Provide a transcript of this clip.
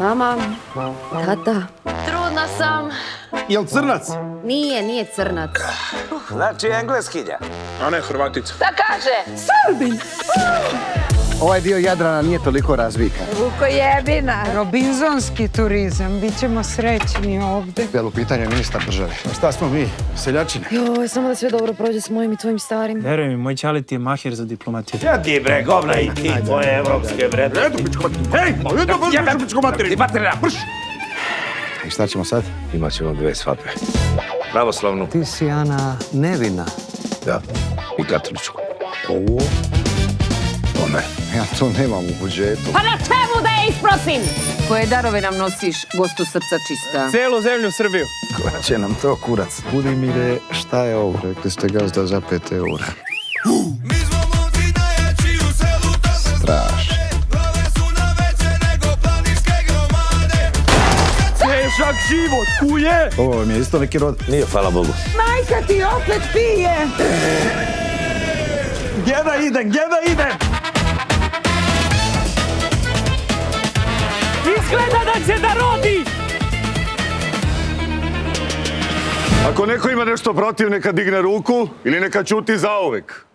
Mama, tata, trudna sam. Jel crnac? Nije crnac. Znači engleskinja. A ne, Hrvatica. Da kaže, Srbin. Ovaj dio Jadrana nije toliko razvikan. Vukojebina. Robinzonski turizam, bit ćemo srećni ovde. Jel u pitanju je ministar države. Šta smo mi? Seljačine? Joj, samo da sve dobro prođe s mojim i tvojim starim. Veruj mi, moj čale ti je mahir za diplomatiju. Ja ti bre, govna i ti tvoje evropske bre. Ti materina, brš! I šta ćemo sad? Imat ćemo 2 svadbe. Pravoslavnu. Ti si Ana nevina. Da. I katoličku. Ovo? To ne. Ja to nemam u budžetu. Pa na čemu da je isprosim? Koje darove nam nosiš, gostu srca čista? Celu zemlju Srbiju. Koja će nam to kurac? Budimire, šta je ovo? Rekli ste gazda za 5 eura. Strašno. Težak život, kuje! Ovo vam je isto neki rod. Nije, hvala Bogu. Majka ti opet pije! Gdje da idem? Izgleda da će da rodi! Ako neko ima nešto protiv, neka digne ruku ili neka ćuti zauvek.